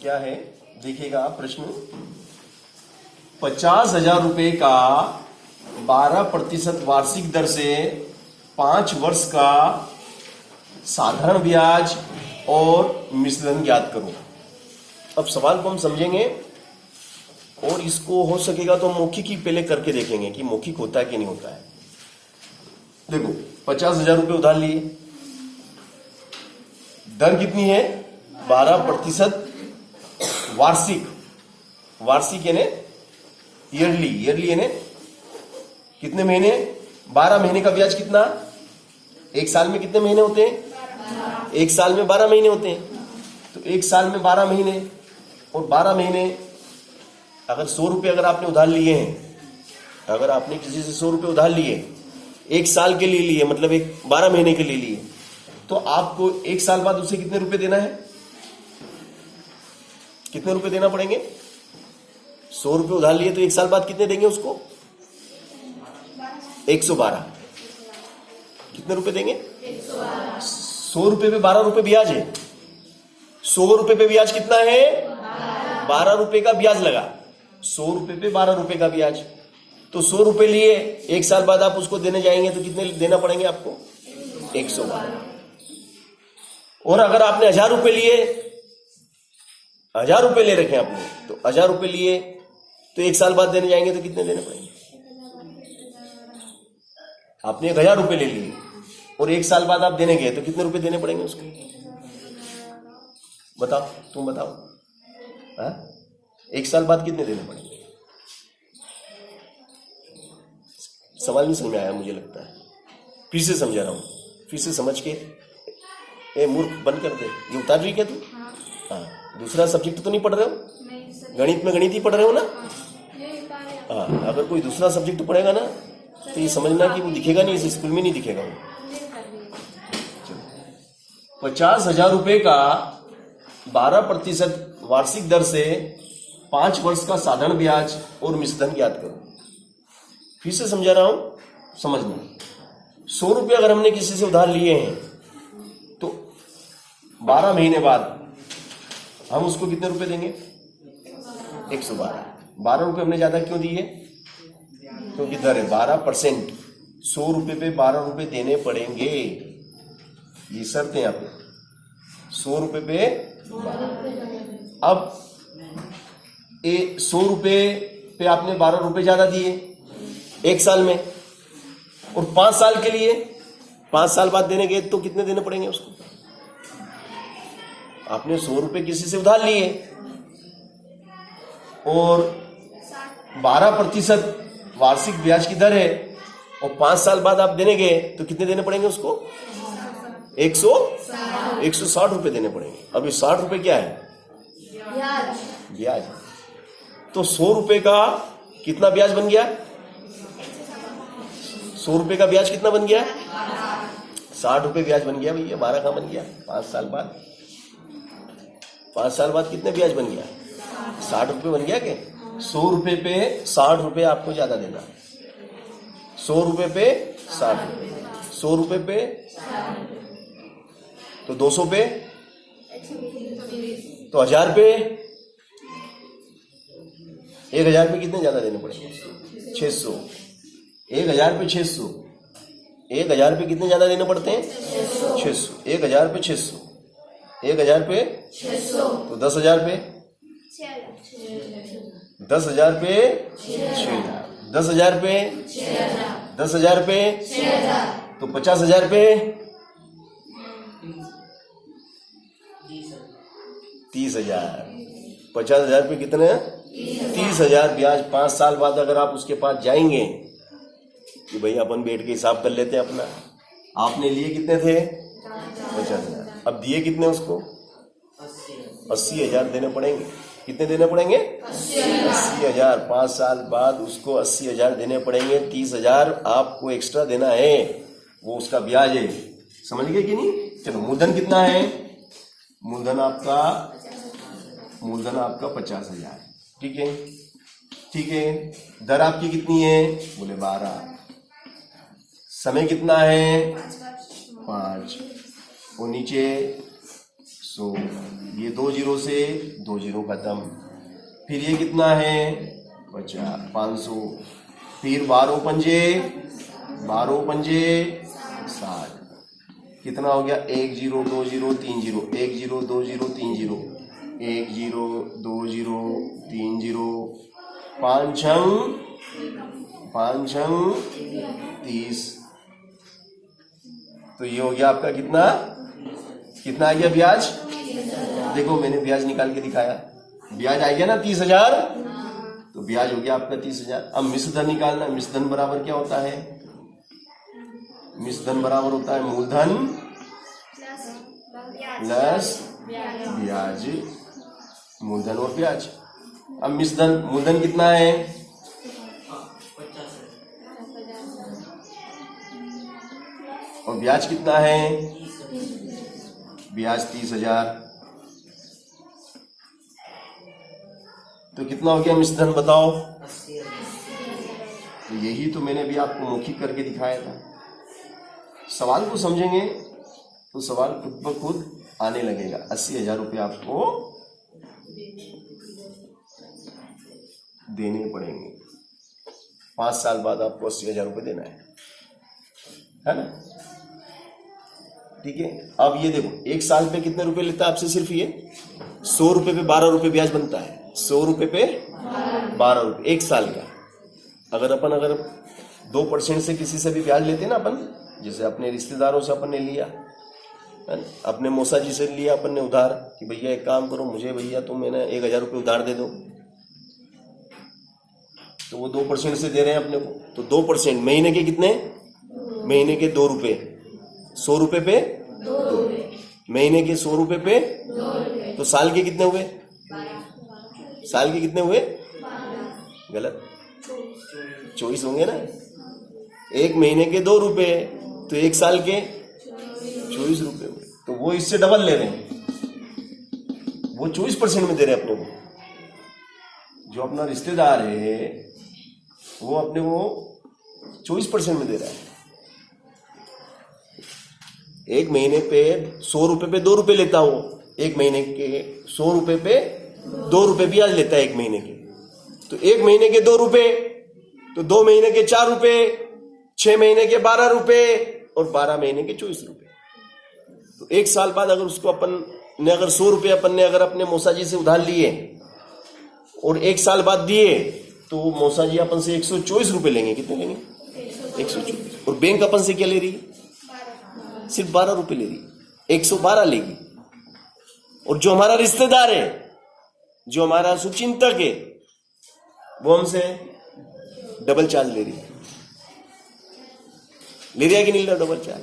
क्या है देखिएगा आप प्रश्न। 50,000 रुपए का 12% वार्षिक दर से 5 वर्ष का साधारण ब्याज और मिश्रधन ज्ञात करो। अब सवाल को हम समझेंगे और इसको हो सकेगा तो मौखिक ही पहले करके देखेंगे कि मौखिक होता है कि नहीं होता है। देखो 50,000 रुपए उधार लिए, दर कितनी है 12% वार्षिक, वार्षिक यानी ईयरली, ईयरली यानी कितने महीने, 12 महीने का ब्याज कितना, एक साल में कितने महीने होते हैं, एक साल में 12 महीने होते हैं। तो एक साल में 12 महीने और 12 महीने अगर 100 रुपये अगर आपने उधार लिए हैं, अगर आपने किसी से 100 रुपये उधार लिए एक साल के लिए लिए, मतलब एक 12 महीने के लिए लिए, तो आपको एक साल बाद उसे कितने रुपए देना है, कितने रुपए देना पड़ेंगे। 100 रुपये उधार लिए तो एक साल बाद कितने देंगे उसको, 112। कितने रुपए देंगे, 100 रुपये पे 12 रुपये ब्याज है। 100 रुपये पे ब्याज कितना है, 12 रुपये का ब्याज लगा। 100 रुपये पे 12 रुपये का ब्याज, तो 100 रुपये लिए एक साल बाद आप उसको देने जाएंगे तो कितने देना पड़ेंगे आपको, 112। और अगर आपने 1000 रुपये लिए, 1000 रुपये ले रखे आपने, तो 1000 रुपये लिए तो एक साल बाद देने जाएंगे तो कितने देने पड़ेंगे। आपने 1000 रुपये ले लिए और एक साल बाद आप देने गए तो कितने रुपए देने पड़ेंगे उसको, बताओ, तुम बताओ। हाँ? एक साल बाद कितने देने पड़ेंगे। सवाल नहीं समझ में आया मुझे लगता है, फिर से समझा रहा हूं, फिर से समझ के। ए मूर्ख बंद कर दे, ये उतार रही क्या तू। हाँ, दूसरा सब्जेक्ट तो नहीं पढ़ रहे हो, गणित में गणित ही पढ़ रहे हो ना। हाँ, अगर कोई दूसरा सब्जेक्ट पढ़ेगा ना तो ये समझना कि वो दिखेगा नहीं, इस स्कूल में नहीं दिखेगा वो। 50,000 रुपए का 12% वार्षिक दर से 5 वर्ष का साधारण ब्याज और मिश्रधन ज्ञात करो। फिर से समझा रहा हूं, समझना। 100 रुपये अगर हमने किसी से उधार लिए हैं तो 12 महीने बाद हम उसको कितने रुपए देंगे, 112। 12 रुपये हमने ज्यादा क्यों दिए, क्योंकि दर है 12%। 100 रुपये पे 12 रुपये देने पड़ेंगे, ये शर्त है यहाँ पे। 100 रुपये पे, अब 100 रुपये पे आपने 12 रुपये ज्यादा दिए एक साल में, और 5 साल के लिए, 5 साल बाद देने गए तो कितने देने पड़ेंगे उसको। आपने 100 रुपये किसी से उधार लिए और 12% वार्षिक ब्याज की दर है, और 5 साल बाद आप देने गए तो कितने देने पड़ेंगे उसको, 160 रुपये देने पड़ेंगे। अब ये 60 रुपये क्या है, ब्याज। तो 100 रुपये का कितना ब्याज बन गया, 100 रुपये का ब्याज कितना बन गया, 60 रुपये ब्याज बन गया भैया। 12 का बन गया 5 साल बाद, 5 साल बाद कितने ब्याज बन गया, 60 रुपये बन गया। क्या 100 रुपये पे 60 रुपये आपको ज्यादा देना, 100 रुपये पे 60 रुपये, 100 रुपये पे तो 200 पे, तो 1000 पे, 1000 पे कितने ज्यादा देने पड़ेंगे, 600। 1000 पे 600, 1000 पे कितने ज्यादा देने पड़ते हैं, 600। 1000 पे 600, 1000 पे 600, तो 10,000 पे, 10,000 पे 6,000, 10,000 पे 10,000 पे, तो 50,000 पे 30,000। 50,000 पे कितने, 30,000 ब्याज। 5 साल बाद अगर आप उसके पास जाएंगे कि भाई अपन बैठ के हिसाब कर लेते हैं अपना, आपने लिए कितने थे, 50,000, अब दिए कितने उसको, 80,000 देने पड़ेंगे। कितने देने पड़ेंगे, 80,000। 5 साल बाद उसको 80,000 देने पड़ेंगे। 30,000 आपको एक्स्ट्रा देना है, वो उसका ब्याज है। समझ गए कि नहीं। चलो मूलधन कितना है, मूलधन आपका 50,000। ठीक है, ठीक है। दर आपकी कितनी है, बोले 12। समय कितना है, 5। और नीचे 100, ये 2 जीरो से 2 जीरो खत्म, फिर ये कितना है 50, 500, फिर 12 पंजे 60, कितना हो गया 1 zero 2 zero 3 zero, 1 zero 2 zero 3 zero, 1 zero 2 zero 3 zero, 5 छंग 30। तो ये हो गया आपका कितना आ गया ब्याज। देखो मैंने ब्याज निकाल के दिखाया, ब्याज आ गया ना 30,000, तो ब्याज हो गया आपका 30,000। अब मिश्र धन निकालना, मिश्र धन बराबर क्या होता है, मिश्र धन बराबर होता है मूलधन प्लस ब्याज, मूलधन और ब्याज। अब मिश्र धन, मूलधन कितना है 50,000 और ब्याज कितना है, ब्याज 30,000। तो कितना हो गया मिश्र धन बताओ। तो यही तो मैंने भी आपको मौखिक करके दिखाया था। सवाल को समझेंगे तो सवाल खुद ब खुद आने लगेगा। 80,000 रुपये आपको देने पड़ेंगे, 5 साल बाद आपको 80,000 रुपये देना है ना, ठीक है। अब ये देखो 1 साल पे कितने रुपए लेता है आपसे, सिर्फ ये 100 रुपये पे 12 रुपये ब्याज बनता है, 100 रुपये पे 12 रुपये 1 साल का। अगर 2% से किसी से भी ब्याज लेते ना अपन, जैसे अपने रिश्तेदारों से अपन ने लिया, अपने मौसा जी से लिया अपन ने उधार कि भैया एक काम करो, मुझे भैया तुम 1,000 रुपये उधार दे दो, तो वो 2% से दे रहे हैं अपने को। तो 2% महीने के कितने, महीने के 2 रुपये, 100 रुपये पे 2, महीने के 100 रुपये पे 2, तो साल के कितने हुए, साल के कितने हुए, गलत 24 होंगे ना। 1 महीने के 2 रुपये तो 1 साल के 24 रुपये हुए। तो वो इससे डबल ले रहे हैं, वो 24% में दे रहे हैं अपने को। जो अपना रिश्तेदार है वो अपने को 24% में दे रहा है। 1 महीने पे 100 रुपये पे 2 रुपये लेता हूं, 1 महीने के 100 रुपये पे 2 रुपये ब्याज लेता है 1 महीने के। तो 1 महीने के 2 रुपये, तो 2 महीने के 4 रुपये, 6 महीने के 12 रुपये और 12 महीने के 24 रुपये। तो 1 साल बाद अगर उसको अपन ने अगर 100 रुपये अपन ने अगर अपने मौसा जी से उधार लिए और 1 साल बाद दिए, तो मौसा जी अपन से 124 रुपये लेंगे। कितने लेंगे, 124। और बैंक अपन से क्या ले रही है, सिर्फ 12 रुपये ले रही, 112 लेगी। और जो हमारा रिश्तेदार है, जो हमारा शुभचिंतक है, वो हमसे डबल चार्ज ले रही है, ले रही है कि नहीं, डबल चार्ज।